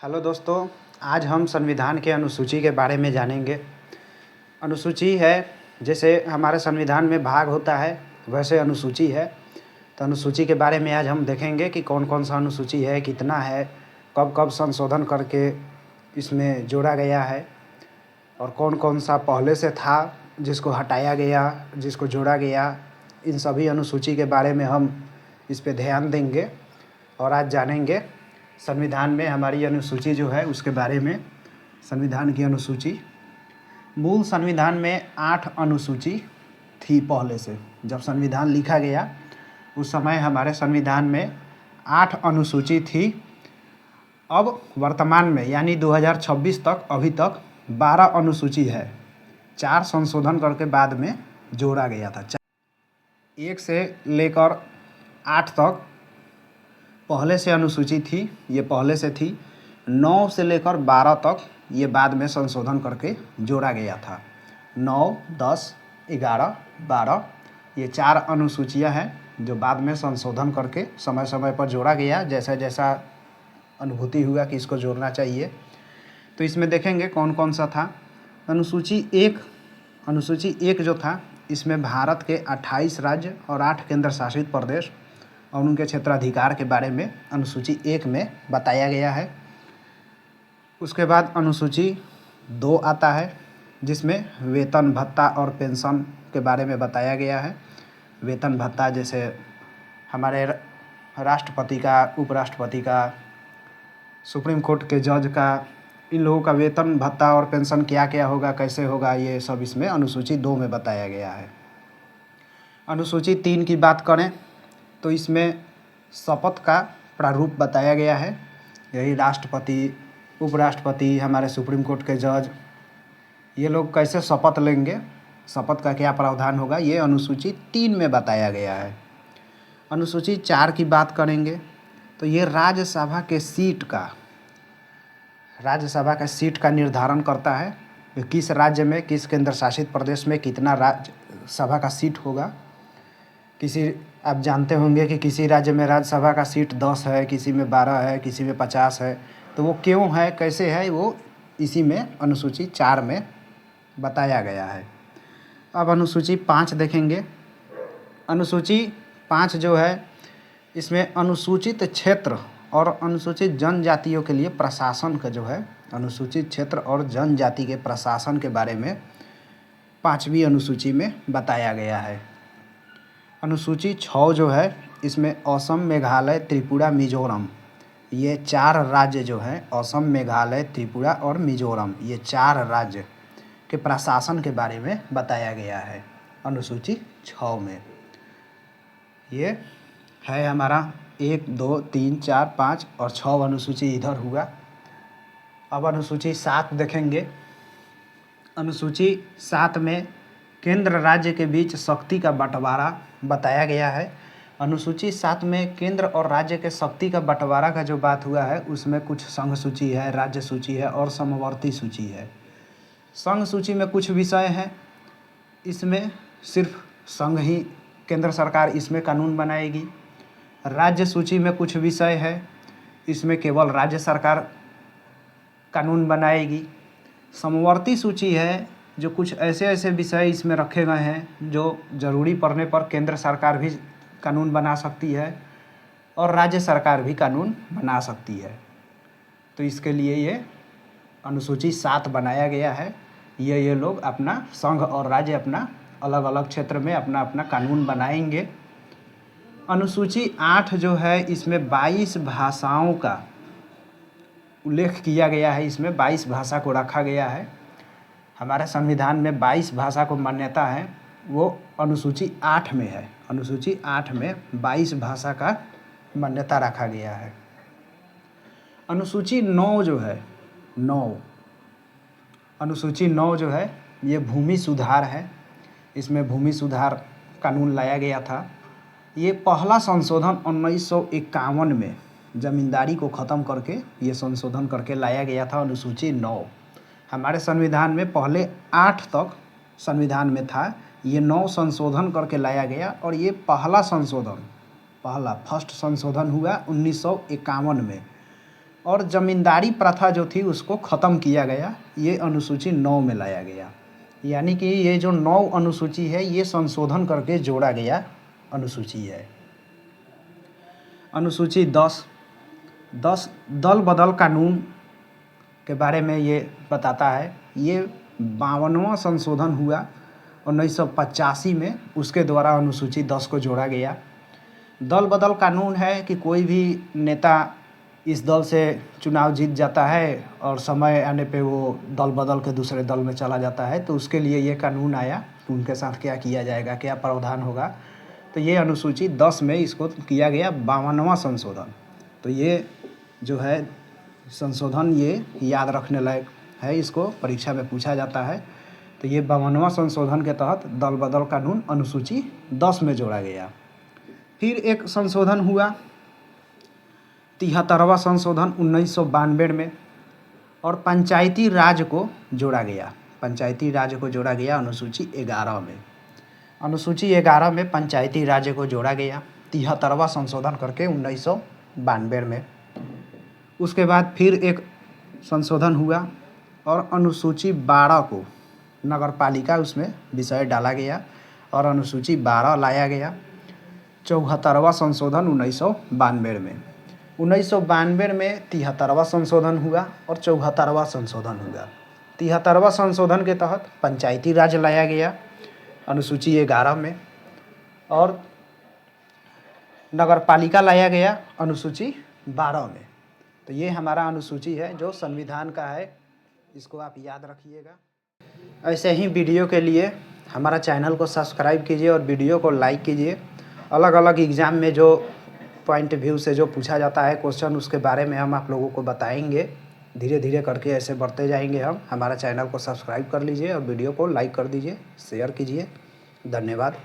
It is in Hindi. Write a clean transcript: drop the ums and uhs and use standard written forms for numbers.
हेलो दोस्तों, आज हम संविधान के अनुसूची के बारे में जानेंगे। अनुसूची है, जैसे हमारे संविधान में भाग होता है वैसे अनुसूची है। तो अनुसूची के बारे में आज हम देखेंगे कि कौन कौन सा अनुसूची है, कितना है, कब कब संशोधन करके इसमें जोड़ा गया है और कौन कौन सा पहले से था जिसको हटाया गया, जिसको जोड़ा गया। इन सभी अनुसूची के बारे में हम इस पे ध्यान देंगे और आज जानेंगे संविधान में हमारी अनुसूची जो है उसके बारे में। संविधान की अनुसूची, मूल संविधान में 8 अनुसूची थी पहले से। जब संविधान लिखा गया उस समय हमारे संविधान में 8 अनुसूची थी। अब वर्तमान में यानी 2026 तक अभी तक 12 अनुसूची है। 4 संशोधन करके बाद में जोड़ा गया था। 1 से लेकर 8 तक पहले से अनुसूची थी, ये पहले से थी। 9 से लेकर 12 तक ये बाद में संशोधन करके जोड़ा गया था। 9, 10, 11, 12 ये 4 अनुसूचियां हैं जो बाद में संशोधन करके समय समय पर जोड़ा गया, जैसा जैसा अनुभूति हुआ कि इसको जोड़ना चाहिए। तो इसमें देखेंगे कौन कौन सा था। अनुसूची एक जो था, इसमें भारत के 28 राज्य और 8 केंद्र शासित प्रदेश और उनके क्षेत्राधिकार के बारे में अनुसूची 1 में बताया गया है। उसके बाद अनुसूची 2 आता है जिसमें वेतन भत्ता और पेंशन के बारे में बताया गया है। वेतन भत्ता जैसे हमारे राष्ट्रपति का, उपराष्ट्रपति का, सुप्रीम कोर्ट के जज का, इन लोगों का वेतन भत्ता और पेंशन क्या क्या होगा, कैसे होगा, ये सब इसमें अनुसूची 2 में बताया गया है। अनुसूची 3 की बात करें तो इसमें शपथ का प्रारूप बताया गया है। यही राष्ट्रपति, उपराष्ट्रपति, हमारे सुप्रीम कोर्ट के जज, ये लोग कैसे शपथ लेंगे, शपथ का क्या प्रावधान होगा, ये अनुसूची 3 में बताया गया है। अनुसूची 4 की बात करेंगे तो ये राज्यसभा के सीट का निर्धारण करता है कि किस राज्य में, किस केंद्र शासित प्रदेश में कितना राज्यसभा का सीट होगा। आप जानते होंगे कि किसी राज्य में राज्यसभा का सीट 10 है, किसी में 12 है, किसी में 50 है। तो वो क्यों है, कैसे है, वो इसी में अनुसूची 4 में बताया गया है। अब अनुसूची 5 देखेंगे। अनुसूची 5 जो है, इसमें अनुसूचित क्षेत्र और अनुसूचित जनजातियों के लिए प्रशासन का जो है, अनुसूचित क्षेत्र और जनजाति के प्रशासन के बारे में 5वीं अनुसूची में बताया गया है। अनुसूची 6 जो है, इसमें असम, मेघालय, त्रिपुरा, मिजोरम, ये 4 राज्य जो हैं, असम, मेघालय, त्रिपुरा और मिजोरम, ये 4 राज्य के प्रशासन के बारे में बताया गया है अनुसूची 6 में। ये है हमारा 1, 2, 3, 4, 5 और 6 अनुसूची इधर हुआ। अब अनुसूची 7 देखेंगे। अनुसूची 7 में केंद्र राज्य के बीच शक्ति का बंटवारा बताया गया है। अनुसूची 7 में केंद्र और राज्य के शक्ति का बंटवारा का जो बात हुआ है, उसमें कुछ संघ सूची है, राज्य सूची है और समवर्ती सूची है। संघ सूची में कुछ विषय हैं, इसमें सिर्फ संघ ही, केंद्र सरकार इसमें कानून बनाएगी। राज्य सूची में कुछ विषय है, इसमें केवल राज्य सरकार कानून बनाएगी। समवर्ती सूची है, जो कुछ ऐसे ऐसे विषय इसमें रखे गए हैं जो ज़रूरी पड़ने पर केंद्र सरकार भी कानून बना सकती है और राज्य सरकार भी कानून बना सकती है। तो इसके लिए ये अनुसूची 7 बनाया गया है। ये लोग अपना संघ और राज्य अपना अलग अलग क्षेत्र में अपना अपना कानून बनाएंगे। अनुसूची 8 जो है, इसमें 22 भाषाओं का उल्लेख किया गया है। इसमें 22 भाषा को रखा गया है। हमारे संविधान में 22 भाषा को मान्यता है, वो अनुसूची 8 में है। अनुसूची 8 में 22 भाषा का मान्यता रखा गया है। अनुसूची 9 जो है, अनुसूची 9 जो है, ये भूमि सुधार है। इसमें भूमि सुधार कानून लाया गया था। ये पहला संशोधन 1951 में ज़मींदारी को ख़त्म करके ये संशोधन करके लाया गया था। अनुसूची 9 हमारे संविधान में पहले 8 तक संविधान में था, ये 9 संशोधन करके लाया गया और ये फर्स्ट संशोधन हुआ 1951 में। और ज़मींदारी प्रथा जो थी उसको ख़त्म किया गया, ये अनुसूची 9 में लाया गया। यानी कि ये जो 9 अनुसूची है ये संशोधन करके जोड़ा गया अनुसूची है। अनुसूची 10 दल बदल कानून के बारे में ये बताता है। ये 52वां संशोधन हुआ 1985 में, उसके द्वारा अनुसूची 10 को जोड़ा गया। दल बदल कानून है कि कोई भी नेता इस दल से चुनाव जीत जाता है और समय आने पे वो दल बदल के दूसरे दल में चला जाता है, तो उसके लिए ये कानून आया कि उनके साथ क्या किया जाएगा, क्या प्रावधान होगा। तो ये अनुसूची 10 में इसको किया गया 52वां संशोधन। तो ये जो है संशोधन ये याद रखने लायक है, इसको परीक्षा में पूछा जाता है। तो ये 52वां संशोधन के तहत दल बदल कानून अनुसूची 10 में जोड़ा गया। फिर एक संशोधन हुआ 73वां संशोधन 1992 में, और पंचायती राज को जोड़ा गया। पंचायती राज को जोड़ा गया अनुसूची 11 में। अनुसूची 11 में पंचायती राज को जोड़ा गया 73वां संशोधन करके 1992 में। उसके बाद फिर एक संशोधन हुआ और अनुसूची 12 को नगर पालिका उसमें विषय डाला गया और अनुसूची 12 लाया गया 74वां संशोधन 1992 में। 1992 में 73वां संशोधन हुआ और 74वां संशोधन हुआ। 73वां संशोधन के तहत पंचायती राज लाया गया अनुसूची 11 में, और नगर पालिका लाया गया अनुसूची 12 में। तो ये हमारा अनुसूची है जो संविधान का है, इसको आप याद रखिएगा। ऐसे ही वीडियो के लिए हमारा चैनल को सब्सक्राइब कीजिए और वीडियो को लाइक कीजिए। अलग अलग एग्ज़ाम में जो पॉइंट व्यू से जो पूछा जाता है क्वेश्चन, उसके बारे में हम आप लोगों को बताएंगे। धीरे धीरे करके ऐसे बढ़ते जाएंगे हम। हमारा चैनल को सब्सक्राइब कर लीजिए और वीडियो को लाइक कर दीजिए, शेयर कीजिए। धन्यवाद।